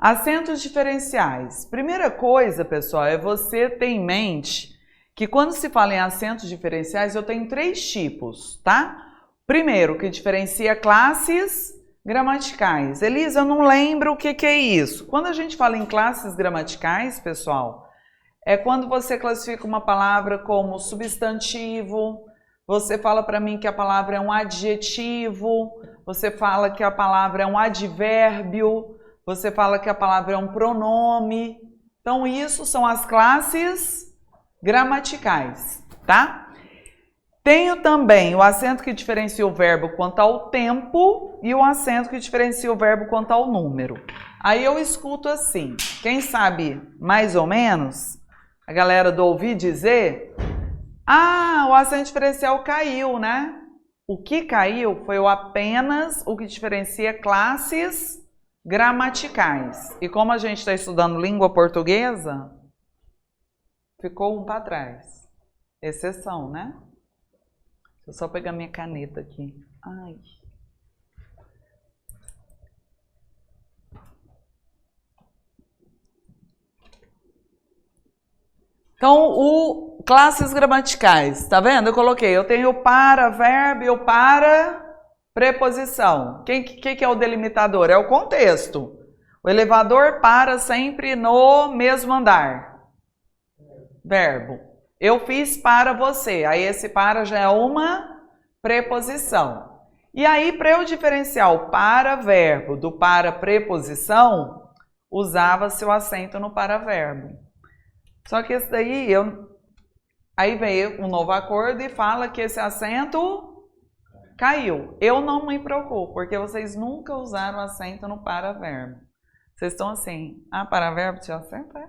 Acentos diferenciais. Primeira coisa, pessoal, é você ter em mente que quando se fala em acentos diferenciais, eu tenho 3 tipos, tá? Primeiro, que diferencia classes gramaticais. Elisa, eu não lembro o que é isso. Quando a gente fala em classes gramaticais, pessoal, é quando você classifica uma palavra como substantivo, você fala para mim que a palavra é um adjetivo, você fala que a palavra é um advérbio, você fala que a palavra é um pronome. Então, isso são as classes gramaticais, tá? Tenho também o acento que diferencia o verbo quanto ao tempo e o acento que diferencia o verbo quanto ao número. Aí eu escuto assim, quem sabe mais ou menos, a galera do ouvir dizer, o acento diferencial caiu, né? O que caiu foi apenas o que diferencia classes gramaticais. E como a gente está estudando língua portuguesa, ficou um para trás. Exceção, né? Deixa eu só pegar minha caneta aqui. Ai. Então, classes gramaticais, tá vendo? Eu coloquei, eu tenho o para verbo e o para preposição. O que é o delimitador? É o contexto. O elevador para sempre no mesmo andar. Verbo. Eu fiz para você. Aí esse para já é uma preposição. E aí, para eu diferenciar o para verbo do para preposição, usava-se o acento no para verbo. Só que esse daí, aí veio um novo acordo e fala que esse acento caiu. Eu não me preocupo, porque vocês nunca usaram acento no para-verbo. Vocês estão assim, para-verbo tinha acento? É?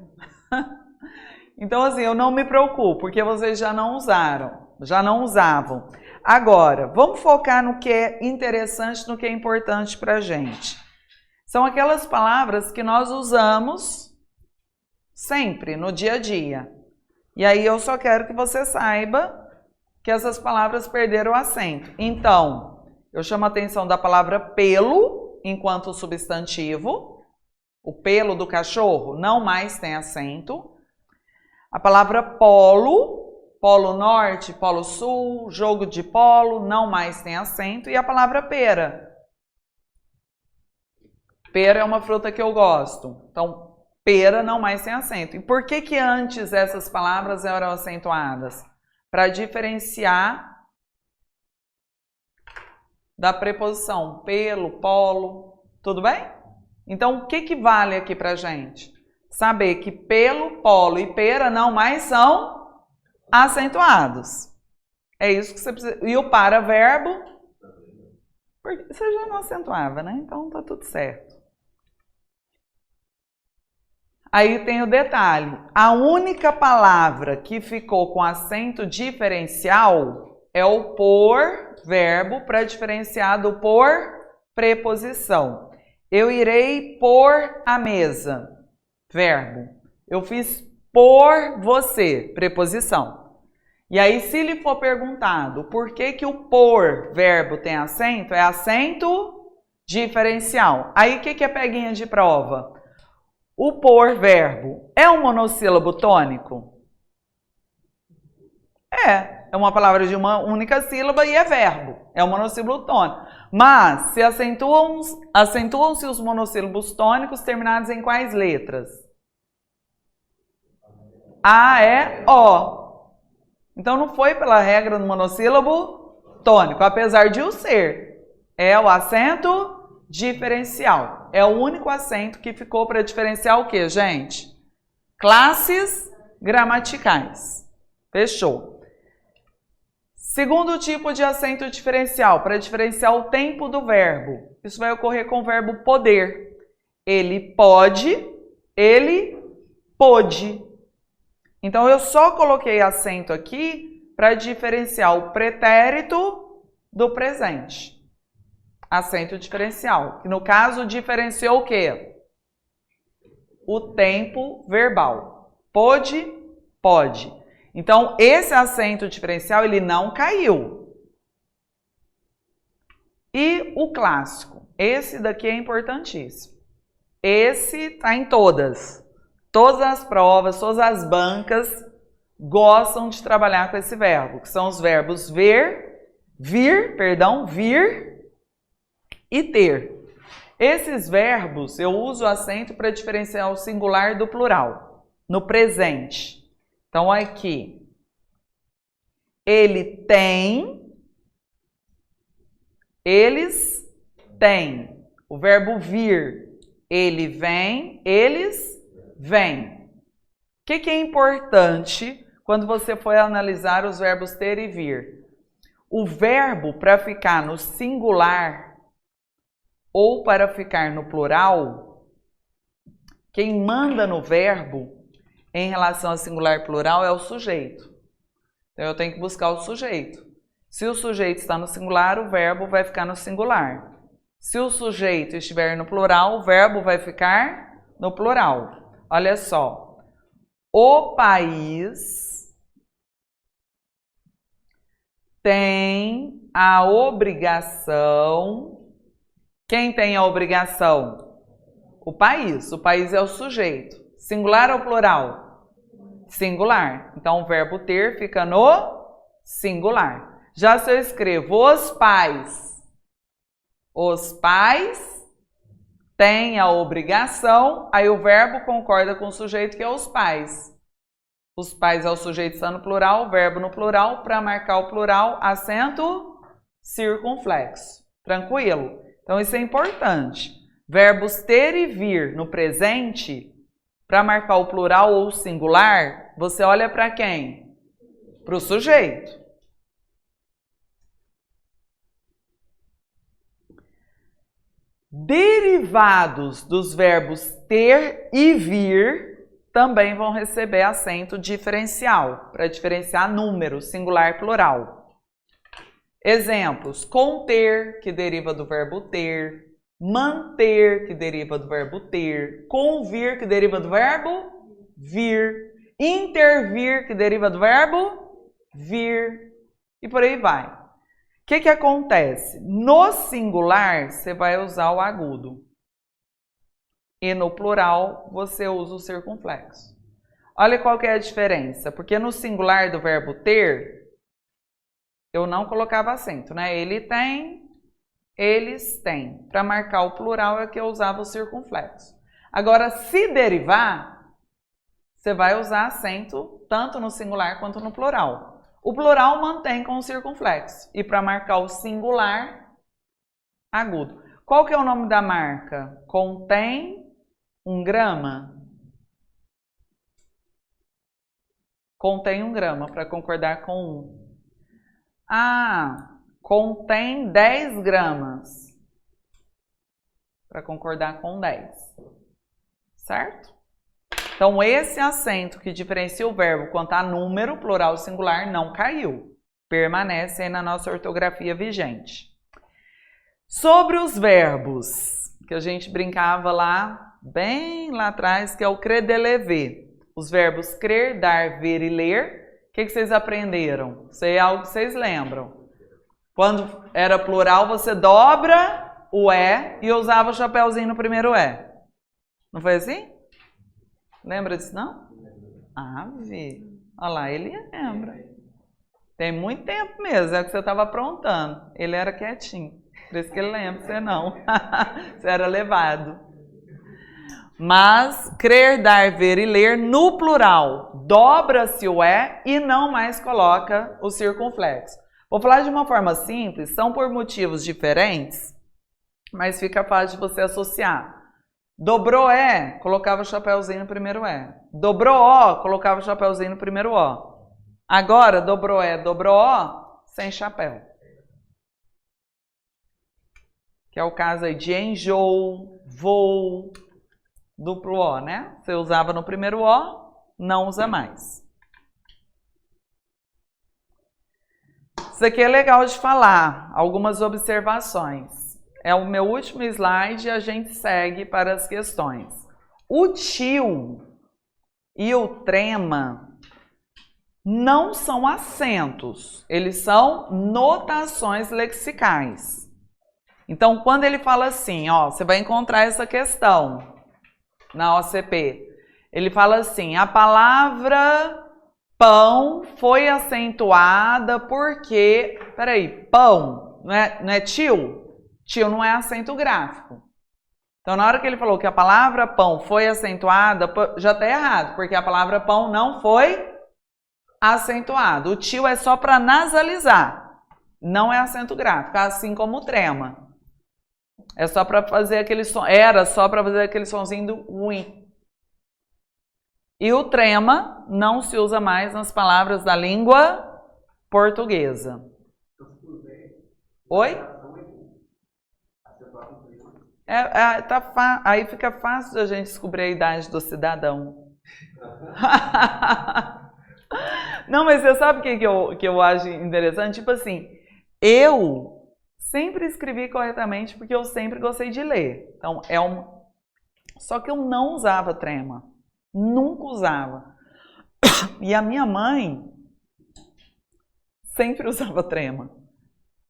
Então, assim, eu não me preocupo, porque vocês já não usavam. Agora, vamos focar no que é interessante, no que é importante para a gente. São aquelas palavras que nós usamos sempre, no dia a dia. E aí eu só quero que você saiba que essas palavras perderam o acento. Então, eu chamo a atenção da palavra pelo, enquanto substantivo. O pelo do cachorro não mais tem acento. A palavra polo, polo norte, polo sul, jogo de polo, não mais tem acento. E a palavra pera. Pera é uma fruta que eu gosto. Então, pera não mais tem acento. E por que antes essas palavras eram acentuadas? Para diferenciar da preposição pelo, polo, tudo bem? Então, o que vale aqui para a gente? Saber que pelo, polo e pera não mais são acentuados. É isso que você precisa. E o para-verbo, você já não acentuava, né? Então, tá tudo certo. Aí tem o detalhe, a única palavra que ficou com acento diferencial é o por verbo para diferenciar do por preposição. Eu irei pôr a mesa, verbo. Eu fiz por você, preposição. E aí se lhe for perguntado por que o por verbo tem acento, é acento diferencial. Aí o que é peguinha de prova? O por verbo é um monossílabo tônico? É uma palavra de uma única sílaba e é verbo, é um monossílabo tônico. Mas se acentuam-se os monossílabos tônicos terminados em quais letras? A, E, O. Então não foi pela regra do monossílabo tônico, apesar de o ser. É o acento diferencial. É o único acento que ficou para diferenciar o quê, gente? Classes gramaticais. Fechou. Segundo tipo de acento diferencial, para diferenciar o tempo do verbo. Isso vai ocorrer com o verbo poder. Ele pode, ele pôde. Então, eu só coloquei acento aqui para diferenciar o pretérito do presente. Acento diferencial. Que no caso, diferenciou o quê? O tempo verbal. Pôde, pode. Então, esse acento diferencial, ele não caiu. E o clássico? Esse daqui é importantíssimo. Esse tá em todas. Todas as provas, todas as bancas gostam de trabalhar com esse verbo, que são os verbos vir e ter. Esses verbos eu uso acento para diferenciar o singular do plural, no presente. Então, aqui, ele tem, eles têm. O verbo vir, ele vem, eles vêm. O que é importante quando você for analisar os verbos ter e vir? O verbo, para ficar no singular ou para ficar no plural, quem manda no verbo em relação a singular e plural é o sujeito. Então, eu tenho que buscar o sujeito. Se o sujeito está no singular, o verbo vai ficar no singular. Se o sujeito estiver no plural, o verbo vai ficar no plural. Olha só. O país tem a obrigação. Quem tem a obrigação? O país. O país é o sujeito. Singular ou plural? Singular. Então, o verbo ter fica no singular. Já se eu escrevo os pais têm a obrigação, aí o verbo concorda com o sujeito que é os pais. Os pais é o sujeito está no plural, o verbo no plural, para marcar o plural, acento circunflexo. Tranquilo? Então, isso é importante. Verbos ter e vir no presente, para marcar o plural ou o singular, você olha para quem? Para o sujeito. Derivados dos verbos ter e vir também vão receber acento diferencial, para diferenciar número, singular e plural. Exemplos: conter, que deriva do verbo ter, manter, que deriva do verbo ter, convir, que deriva do verbo vir, intervir, que deriva do verbo vir, e por aí vai. O que acontece? No singular, você vai usar o agudo. E no plural, você usa o circunflexo. Olha qual que é a diferença. Porque no singular do verbo ter, eu não colocava acento, né? Ele tem, eles têm. Para marcar o plural é que eu usava o circunflexo. Agora, se derivar, você vai usar acento tanto no singular quanto no plural. O plural mantém com o circunflexo. E para marcar o singular, agudo. Qual que é o nome da marca? Contém 1 grama? Contém 1 grama, para concordar com 1. Ah, contém 10 gramas. Para concordar com 10. Certo? Então, esse acento que diferencia o verbo quanto a número, plural singular, não caiu. Permanece aí na nossa ortografia vigente. Sobre os verbos, que a gente brincava lá, bem lá atrás, que é o crer, de, lever. Os verbos crer, dar, ver e ler. O que vocês aprenderam? Isso é algo que vocês lembram. Quando era plural, você dobra o E e usava o chapéuzinho no primeiro E. Não foi assim? Lembra disso, não? Ah, vi. Olha lá, ele lembra. Tem muito tempo mesmo, é o que você estava aprontando. Ele era quietinho. Por isso que ele lembra, você não. Você era levado. Mas, crer, dar, ver e ler, no plural, dobra-se o E e não mais coloca o circunflexo. Vou falar de uma forma simples, são por motivos diferentes, mas fica fácil de você associar. Dobrou E, colocava o chapéuzinho no primeiro E. Dobrou O, colocava o chapéuzinho no primeiro O. Agora, dobrou E, dobrou O, sem chapéu. Que é o caso aí de enjoo, voo, duplo O, né? Você usava no primeiro O, não usa mais. Isso aqui é legal de falar, algumas observações. É o meu último slide e a gente segue para as questões. O tio e o trema não são acentos, eles são notações lexicais. Então, quando ele fala assim, ó, você vai encontrar essa questão. na OCP. Ele fala assim, a palavra pão foi acentuada porque... Peraí, pão, não é tio? Tio não é acento gráfico. Então, na hora que ele falou que a palavra pão foi acentuada, já está errado, porque a palavra pão não foi acentuada. O tio é só para nasalizar, não é acento gráfico, assim como o trema. É só para fazer aquele som, era só para fazer aquele sonzinho do ui. E o trema não se usa mais nas palavras da língua portuguesa. Oi? Aí fica fácil a gente descobrir a idade do cidadão. Não, mas você sabe o que eu acho interessante? Tipo assim, eu sempre escrevi corretamente porque eu sempre gostei de ler. Então, só que eu não usava trema. Nunca usava. E a minha mãe sempre usava trema.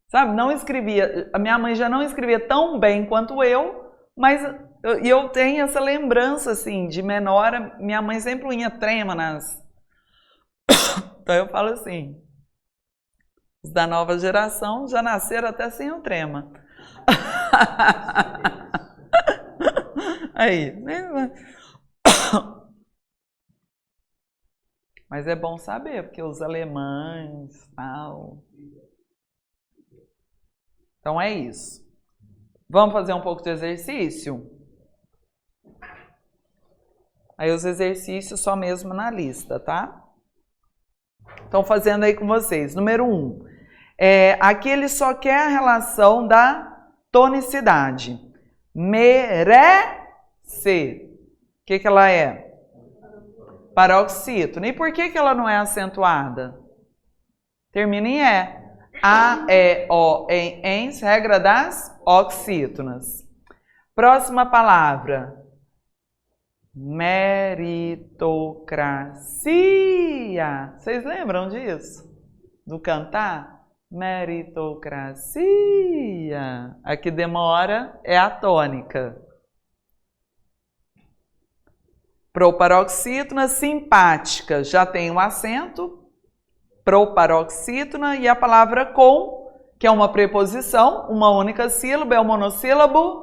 Sabe? Não escrevia. A minha mãe já não escrevia tão bem quanto eu, mas eu tenho essa lembrança, assim, de menor. Minha mãe sempre punha trema nas... Então eu falo assim, os da nova geração já nasceram até sem o trema. Aí, mas é bom saber, porque os alemães, tal. Então é isso. Vamos fazer um pouco de exercício? Aí os exercícios só mesmo na lista, tá? Estão fazendo aí com vocês. Número 1. Aqui ele só quer a relação da tonicidade. Merece. O que ela é? Paroxítono. E por que ela não é acentuada? Termina em E. A, E, O, em, ens, regra das oxítonas. Próxima palavra. Meritocracia. Vocês lembram disso? Do cantar? Meritocracia. A que demora é a tônica. Proparoxítona, simpática, já tem um acento. Proparoxítona e a palavra com, que é uma preposição, uma única sílaba, é o monossílabo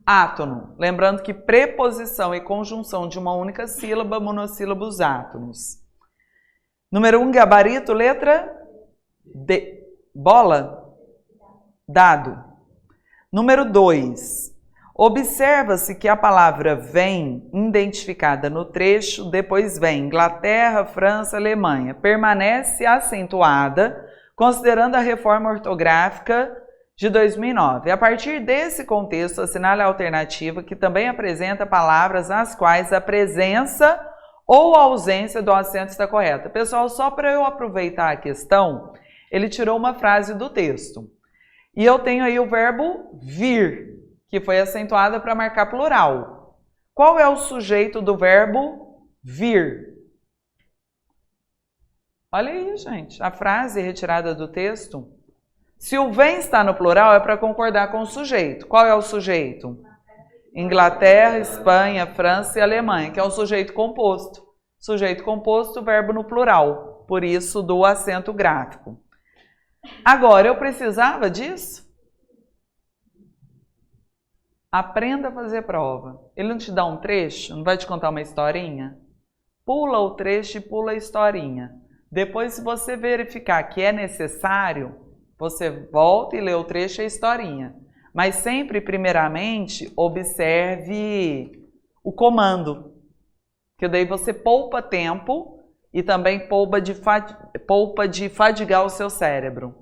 átono. Lembrando que preposição e conjunção de uma única sílaba, monossílabos átonos. Número 1, gabarito, letra D. Bola? Dado. Número 2. Observa-se que a palavra vem, identificada no trecho, depois vem Inglaterra, França, Alemanha. Permanece acentuada, considerando a reforma ortográfica de 2009. A partir desse contexto, assinale a alternativa que também apresenta palavras nas quais a presença ou a ausência do acento está correta. Pessoal, só para eu aproveitar a questão, ele tirou uma frase do texto. E eu tenho aí o verbo vir, que foi acentuada para marcar plural. Qual é o sujeito do verbo vir? Olha aí, gente, a frase retirada do texto. Se o vem está no plural, é para concordar com o sujeito. Qual é o sujeito? Inglaterra, Espanha, França e Alemanha, que é o sujeito composto. Sujeito composto, verbo no plural, por isso do acento gráfico. Agora, eu precisava disso? Aprenda a fazer prova. Ele não te dá um trecho? Não vai te contar uma historinha? Pula o trecho e pula a historinha. Depois, se você verificar que é necessário, você volta e lê o trecho e a historinha. Mas sempre, primeiramente, observe o comando. Que daí você poupa tempo e também poupa de fadigar o seu cérebro.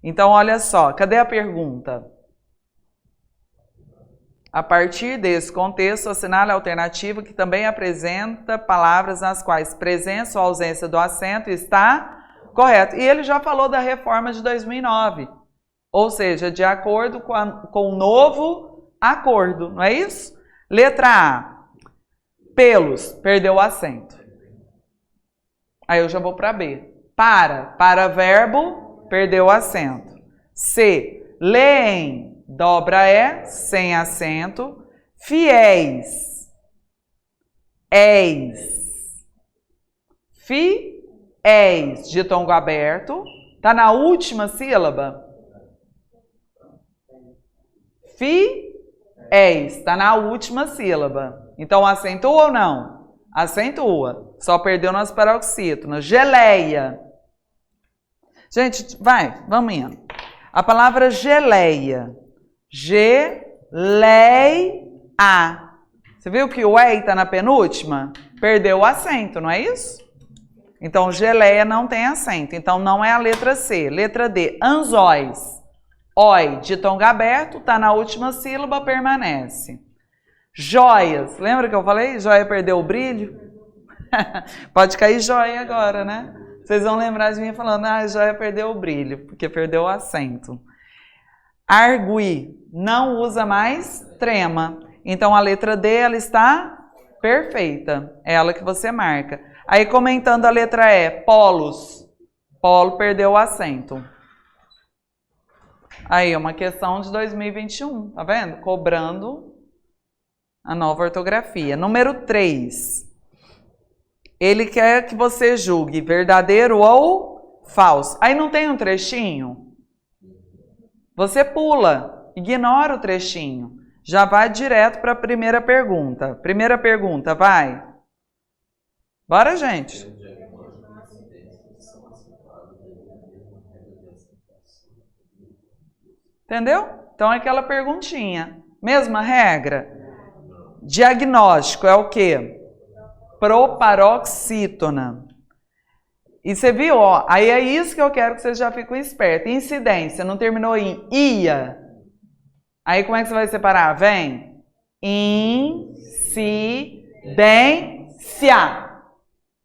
Então, olha só. Cadê a pergunta? A partir desse contexto, assinale a alternativa que também apresenta palavras nas quais presença ou ausência do acento está correto. E ele já falou da reforma de 2009, ou seja, de acordo com o novo acordo, não é isso? Letra A, pelos, perdeu o acento. Aí eu já vou para B. Para verbo, perdeu o acento. C, leem, dobra E, sem acento. Fiéis, és. Fiéis, ditongo aberto. Tá na última sílaba? Fiéis, tá na última sílaba. Então, acentua ou não? Acentua. Só perdeu nas paroxítonas. Geleia. Gente, vamos indo. A palavra geleia. Geleia. Você viu que o ei tá na penúltima? Perdeu o acento, não é isso? Então, geleia não tem acento. Então, não é a letra C. Letra D, anzóis. Oi, ditongo aberto, tá na última sílaba, permanece. Joias. Lembra que eu falei? Joia perdeu o brilho? Pode cair joia agora, né? Vocês vão lembrar de mim falando, joia perdeu o brilho, porque perdeu o acento. Argui. Não usa mais trema. Então, a letra D, ela está perfeita. É ela que você marca. Aí, comentando a letra E, polos. Polo perdeu o acento. Aí, uma questão de 2021, tá vendo? Cobrando a nova ortografia. Número 3. Ele quer que você julgue verdadeiro ou falso. Aí não tem um trechinho? Você pula, ignora o trechinho. Já vai direto para a primeira pergunta. Primeira pergunta, vai. Bora, gente. Entendeu? Então é aquela perguntinha. Mesma regra. Diagnóstico é o quê? Proparoxítona. E você viu, ó, aí é isso que eu quero que vocês já fiquem espertos. Incidência, não terminou em ia? Aí como é que você vai separar? Vem. Incidência.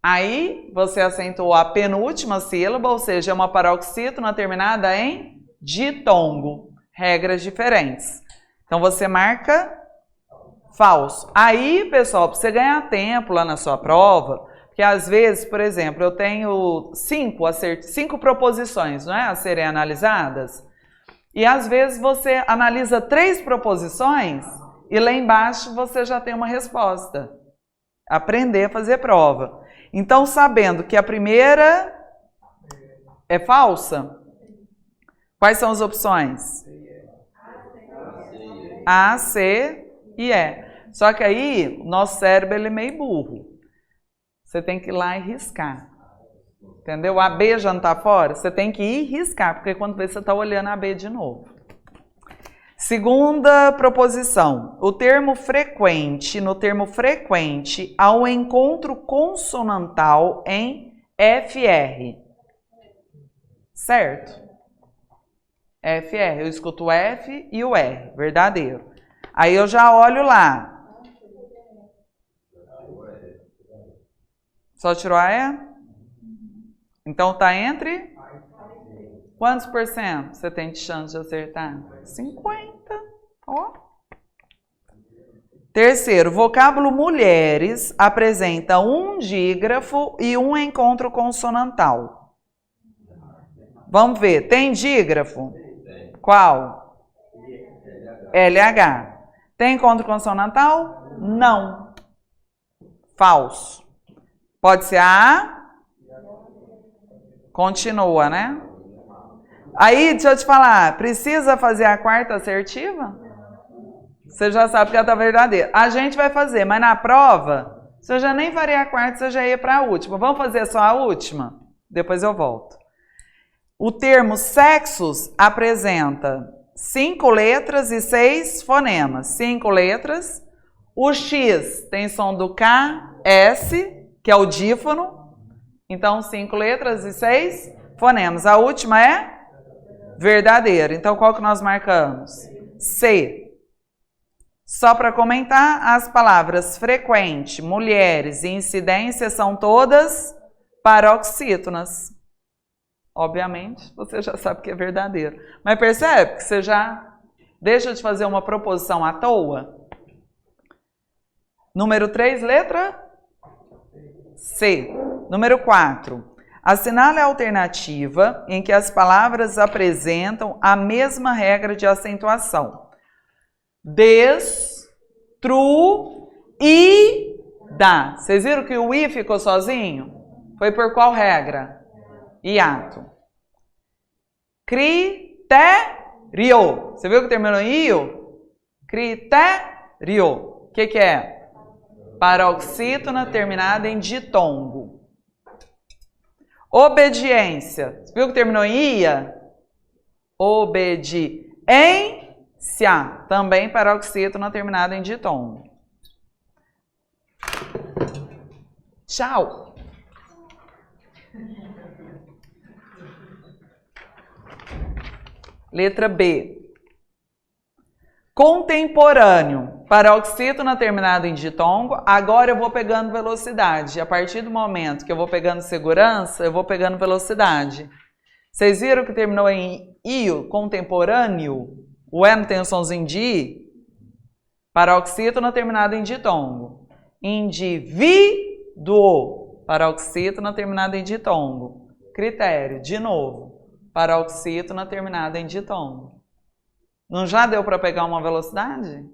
Aí você acentuou a penúltima sílaba, ou seja, é uma paroxítona terminada em ditongo. Regras diferentes. Então você marca falso. Aí, pessoal, para você ganhar tempo lá na sua prova, porque às vezes, por exemplo, eu tenho 5 proposições, não é? A serem analisadas. E às vezes você analisa 3 proposições e lá embaixo você já tem uma resposta. Aprender a fazer prova. Então, sabendo que a primeira é falsa, quais são as opções? A, C e E. Só que aí, o nosso cérebro ele é meio burro. Você tem que ir lá e riscar. Entendeu? A B já não está fora? Você tem que ir riscar, porque quando vê, você está olhando a B de novo. Segunda proposição. O termo frequente, no termo frequente, há um encontro consonantal em FR. Certo? FR. Eu escuto o F e o R. Verdadeiro. Aí eu já olho lá. Só tirou a E? Então tá entre? Quantos por cento você tem de chance de acertar? 50. Ó. Terceiro, vocábulo mulheres apresenta um dígrafo e um encontro consonantal. Vamos ver, tem dígrafo? Qual? LH. Tem encontro consonantal? Não. Falso. Pode ser A. Continua, né? Aí, deixa eu te falar, precisa fazer a quarta assertiva? Você já sabe que ela está verdadeira. A gente vai fazer, mas na prova, você já nem faria a quarta, você já ia para a última. Vamos fazer só a última? Depois eu volto. O termo sexos apresenta 5 letras e 6 fonemas. 5 letras. O X tem som do K, S, que é o dífono. Então, 5 letras e 6 fonemas. A última é verdadeira. Então, qual que nós marcamos? C. Só para comentar, as palavras frequente, mulheres e incidência são todas paroxítonas. Obviamente, você já sabe que é verdadeiro. Mas percebe que você já deixa de fazer uma proposição à toa? Número 3, letra C. Número 4. Assinale a alternativa em que as palavras apresentam a mesma regra de acentuação. Destruir. Dá. Vocês viram que o I ficou sozinho? Foi por qual regra? Hiato. Critério. Você viu que terminou em io? Critério. O que é? Paroxítona terminada em ditongo. Obediência. Você viu que terminou em ia? Obediência. Também paroxítona terminada em ditongo. Tchau. Letra B. Contemporâneo. Paroxítona terminado em ditongo. Agora eu vou pegando velocidade. A partir do momento que eu vou pegando segurança, eu vou pegando velocidade. Vocês viram que terminou em io, contemporâneo? O E não tem o somzinho de I? Paroxítona terminado em ditongo. Indivíduo. Paroxítona terminada em ditongo. Critério. De novo. Paroxítona terminada em ditongo. Não já deu para pegar uma velocidade?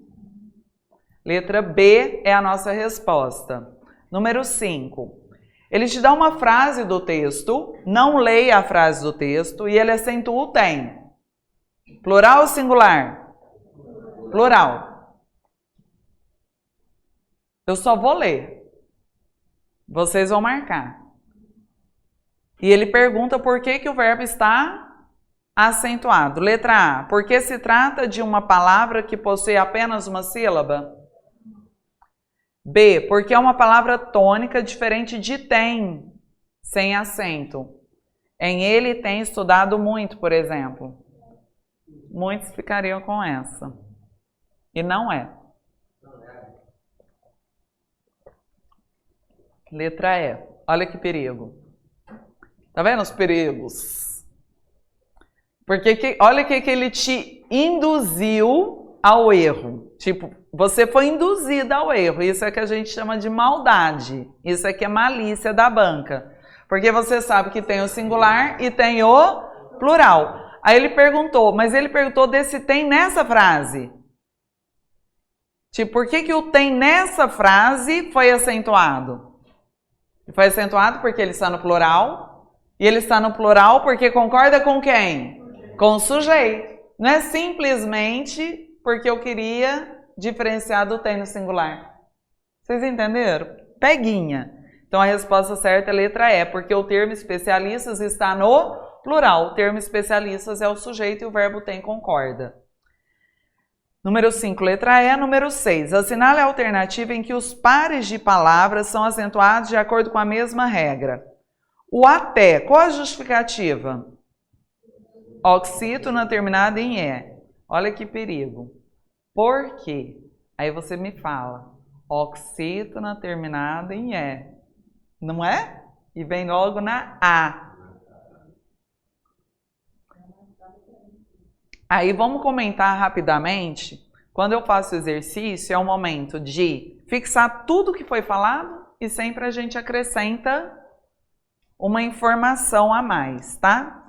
Letra B é a nossa resposta. Número 5. Ele te dá uma frase do texto, não leia a frase do texto e ele acentua o tem. Plural ou singular? Plural. Eu só vou ler. Vocês vão marcar. E ele pergunta por que o verbo está acentuado. Letra A. Porque se trata de uma palavra que possui apenas uma sílaba. B. Porque é uma palavra tônica diferente de tem, sem acento. Em ele tem estudado muito, por exemplo. Muitos ficariam com essa. E não é. Letra E. Olha que perigo. Tá vendo os perigos? Porque olha o que ele te induziu ao erro. Tipo, você foi induzida ao erro. Isso é que a gente chama de maldade. Isso é que é malícia da banca. Porque você sabe que tem o singular e tem o plural. Aí ele perguntou, mas ele perguntou desse tem nessa frase. Tipo, por que o tem nessa frase foi acentuado? Foi acentuado porque ele está no plural. E ele está no plural porque concorda com quem? Com o sujeito. Não é simplesmente porque eu queria diferenciar do tem no singular. Vocês entenderam? Peguinha. Então a resposta certa é letra E, porque o termo especialistas está no plural. O termo especialistas é o sujeito e o verbo tem concorda. Número 5, letra E. Número 6. Assinale a alternativa em que os pares de palavras são acentuados de acordo com a mesma regra. O até, qual a justificativa? Oxítona terminada em E. Olha que perigo. Por quê? Aí você me fala. Oxítona terminada em E. Não é? E vem logo na A. Aí vamos comentar rapidamente. Quando eu faço o exercício, é o momento de fixar tudo que foi falado e sempre a gente acrescenta uma informação a mais, tá?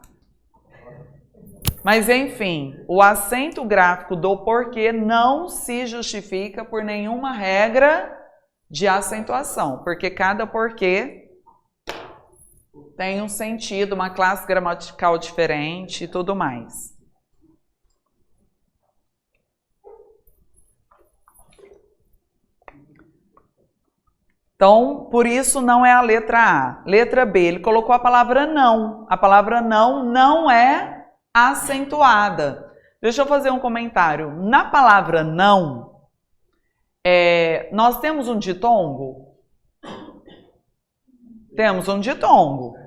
Mas enfim, o acento gráfico do porquê não se justifica por nenhuma regra de acentuação, porque cada porquê tem um sentido, uma classe gramatical diferente e tudo mais. Então, por isso não é a letra A. Letra B, ele colocou a palavra não. A palavra não é acentuada. Deixa eu fazer um comentário. Na palavra não, nós temos um ditongo? Temos um ditongo.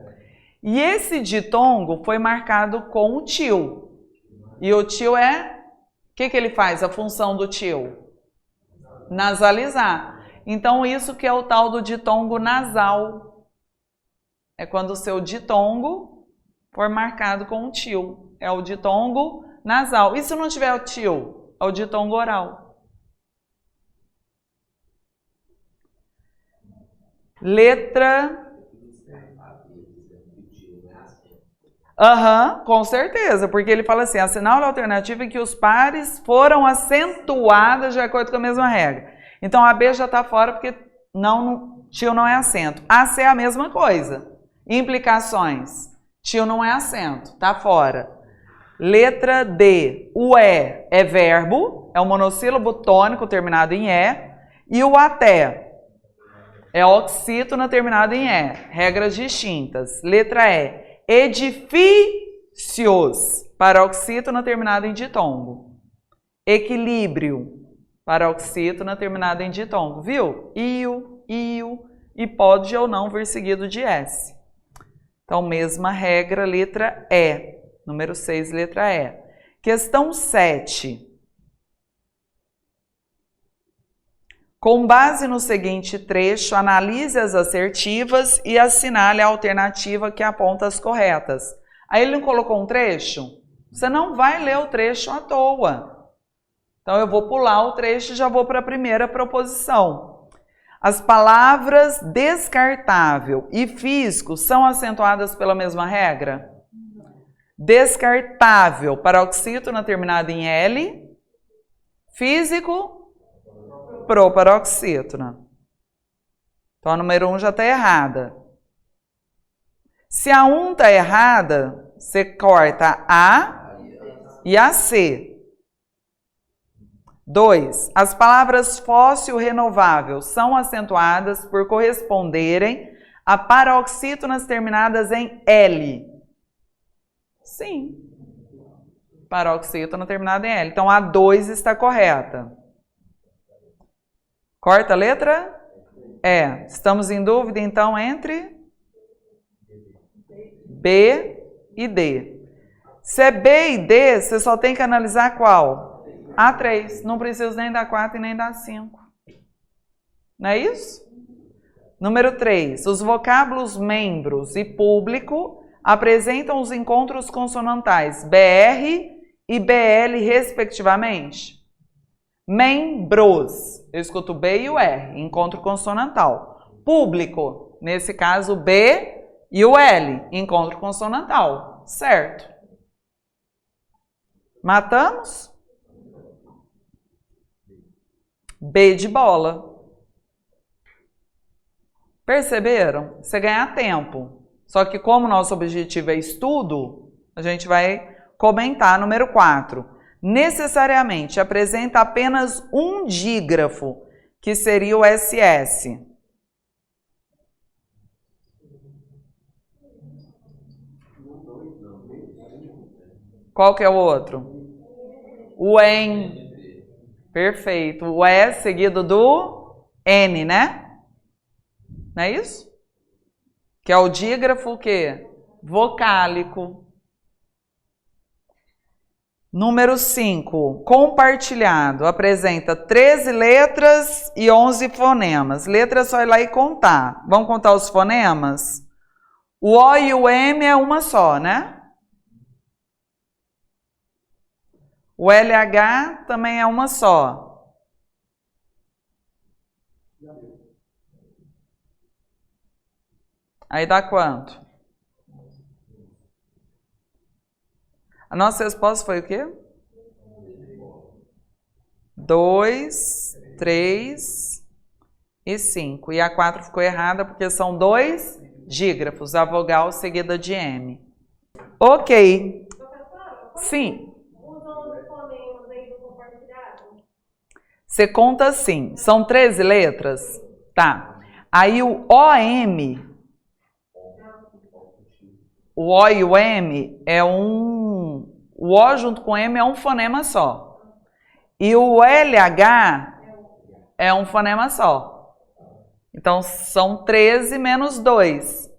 E esse ditongo foi marcado com o til. E o til é... O que ele faz? A função do til? Nasalizar. Então, isso que é o tal do ditongo nasal. É quando o seu ditongo for marcado com o til. É o ditongo nasal. E se não tiver o til? É o ditongo oral. Letra... com certeza, porque ele fala assim, assinale a alternativa em que os pares foram acentuados de acordo com a mesma regra. Então, a B já está fora porque tio não é acento. AC é a mesma coisa. Implicações. Tio não é acento, tá fora. Letra D. O E é verbo, é um monossílabo tônico terminado em E. E o até é oxítona terminado em E. Regras distintas. Letra E. Edifícios, paroxítona terminada em ditongo. Equilíbrio, paroxítona terminada em ditongo. Viu? Iu, e pode ou não vir seguido de S. Então, mesma regra, letra E. Número 6, letra E. Questão 7. Com base no seguinte trecho, analise as assertivas e assinale a alternativa que aponta as corretas. Aí ele não colocou um trecho? Você não vai ler o trecho à toa. Então eu vou pular o trecho e já vou para a primeira proposição. As palavras descartável e físico são acentuadas pela mesma regra? Descartável, paroxítona terminada em L. Físico, proparoxítona. Então a número 1 já está errada. Se a 1 está errada, você corta a e a C. 2. As palavras fóssil renovável são acentuadas por corresponderem a paroxítonas terminadas em L. Sim. Paroxítona terminada em L. Então a 2 está correta. Corta a letra? É. Estamos em dúvida, então, entre B e D. Se é B e D, você só tem que analisar qual? A3. Não precisa nem da 4 e nem da 5. Não é isso? Número 3. Os vocábulos membros e público apresentam os encontros consonantais BR e BL, respectivamente. Membros, eu escuto o B e o R, encontro consonantal. Público, nesse caso o B e o L, encontro consonantal. Certo. Matamos? B de bola. Perceberam? Você ganha tempo. Só que como nosso objetivo é estudo, a gente vai comentar. Número 4. Necessariamente apresenta apenas um dígrafo, que seria o SS. Qual que é o outro? O EN. Perfeito. O E seguido do N, né? Não é isso? Que é o dígrafo o quê? Vocálico. Número 5, compartilhado, apresenta 13 letras e 11 fonemas. Letra é só ir lá e contar. Vamos contar os fonemas? O O e o M é uma só, né? O LH também é uma só. Aí dá quanto? A nossa resposta foi o quê? 2, 3 e 5. E a 4 ficou errada porque são 2 dígrafos, a vogal seguida de M. Ok. Sim. Você conta assim, são 13 letras? Tá. Aí o OM, o O e o M é um... O O junto com o M é um fonema só. E o LH é um fonema só. Então, são 13 menos 2.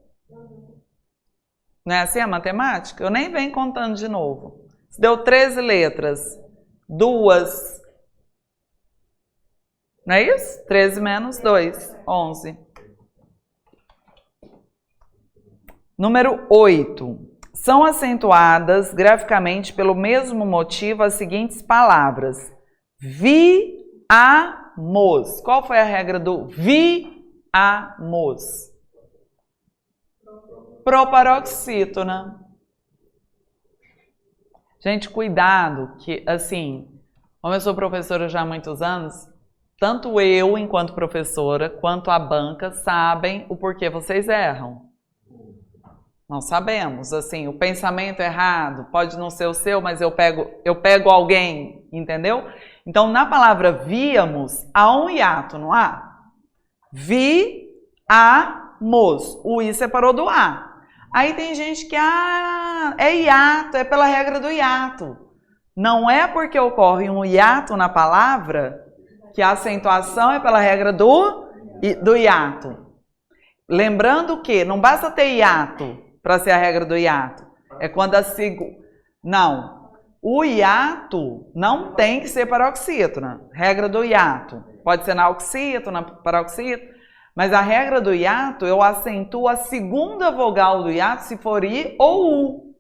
Não é assim a matemática? Eu nem venho contando de novo. Se deu 13 letras, 2. Não é isso? 13 menos 2, 11. Número 8. São acentuadas graficamente pelo mesmo motivo as seguintes palavras. Vi-a-mos. Qual foi a regra do vi-a-mos? Proparoxítona. Gente, cuidado, que assim, como eu sou professora já há muitos anos, tanto eu, enquanto professora, quanto a banca sabem o porquê vocês erram. Nós sabemos, assim, o pensamento errado pode não ser o seu, mas eu pego alguém, entendeu? Então, na palavra víamos, há um hiato, não há? Vi-a-mos. O i separou do a. Aí tem gente que, é hiato, é pela regra do hiato. Não é porque ocorre um hiato na palavra que a acentuação é pela regra do hiato. Lembrando que não basta ter hiato para ser a regra do hiato. É quando a Não. O hiato não tem que ser paroxítona. Regra do hiato. Pode ser na oxítona, paroxítona. Mas a regra do hiato, eu acentuo a segunda vogal do hiato se for i ou u.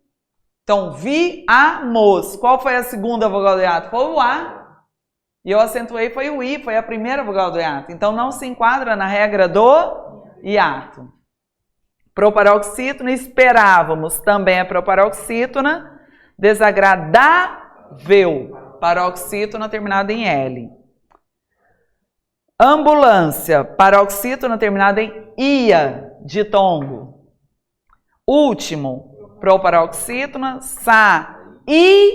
Então, vi-a-mos. Qual foi a segunda vogal do hiato? Foi o a. E eu acentuei, foi o i, foi a primeira vogal do hiato. Então, não se enquadra na regra do hiato. Proparoxítona, esperávamos, também é proparoxítona. Desagradável, paroxítona terminada em L. Ambulância, paroxítona terminada em ia, ditongo. Último, proparoxítona, sa, i,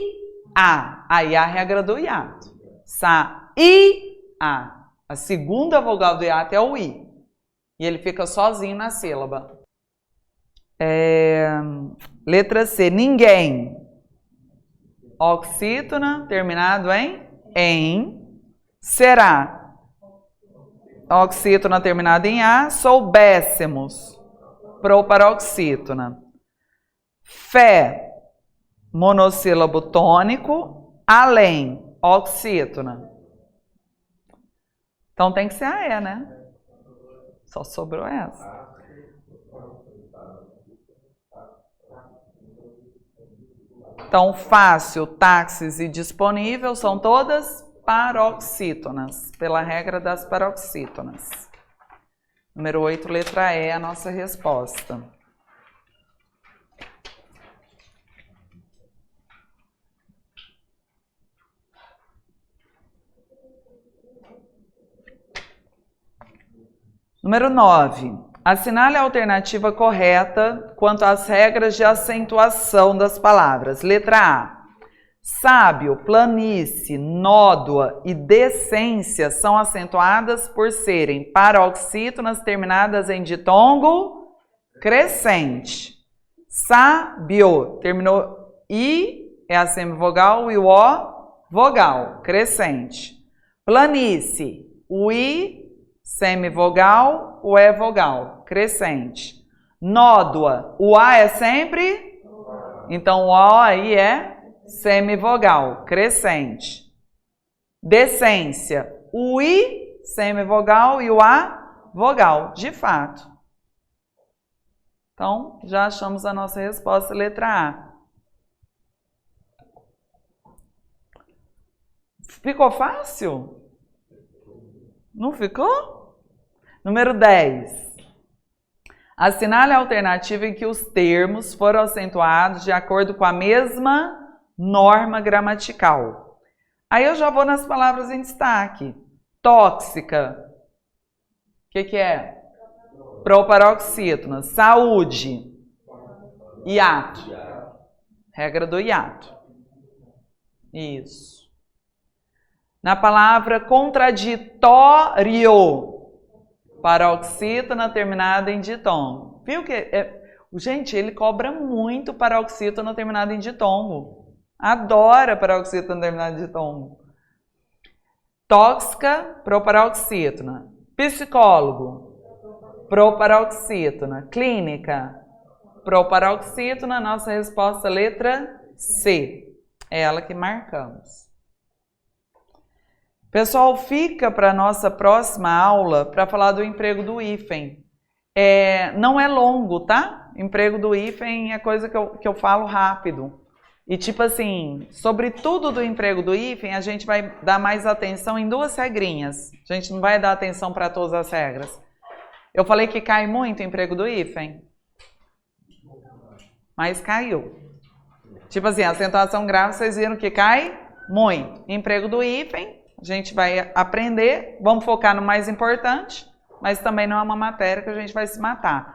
a. Aí a regra do hiato. Sa, i, a. A segunda vogal do hiato é o i. E ele fica sozinho na sílaba. Letra C, ninguém. Oxítona, terminado em. Será. Oxítona terminada em a. Soubéssemos. Proparoxítona. Fé. Monossílabo tônico. Além. Oxítona. Então tem que ser a E, né? Só sobrou essa. Então, fácil, táxis e disponível são todas paroxítonas, pela regra das paroxítonas. Número 8, letra E, a nossa resposta. Número 9. Assinale a alternativa correta quanto às regras de acentuação das palavras. Letra A. Sábio, planície, nódoa e decência são acentuadas por serem paroxítonas terminadas em ditongo crescente. Sábio, terminou I, é a semivogal, e o O, vogal, crescente. Planície, o I, semivogal, o E vogal, crescente. Nódoa, o A é sempre? Então o O aí é semivogal, crescente. Decência, o I, semivogal, e o A, vogal, de fato. Então, já achamos a nossa resposta, letra A. Ficou fácil? Não ficou? Número 10. Assinale a alternativa em que os termos foram acentuados de acordo com a mesma norma gramatical. Aí eu já vou nas palavras em destaque. Tóxica. O que é? Proparoxítona. Saúde. Hiato. Regra do hiato. Isso. Na palavra contraditório. Paroxítona terminada em ditongo. Viu que... Gente, ele cobra muito paroxítona terminada em ditongo. Adora paroxítona terminada em ditongo. Tóxica, proparoxítona. Psicólogo, proparoxítona. Clínica, proparoxítona. Nossa resposta, letra C. É ela que marcamos. Pessoal, fica para a nossa próxima aula para falar do emprego do hífen. Não é longo, tá? Emprego do hífen é coisa que eu falo rápido. E tipo assim, sobre tudo do emprego do hífen, a gente vai dar mais atenção em duas regrinhas. A gente não vai dar atenção para todas as regras. Eu falei que cai muito o emprego do hífen. Mas caiu. Tipo assim, a acentuação grave, vocês viram que cai muito. Emprego do hífen, a gente vai aprender, vamos focar no mais importante, mas também não é uma matéria que a gente vai se matar.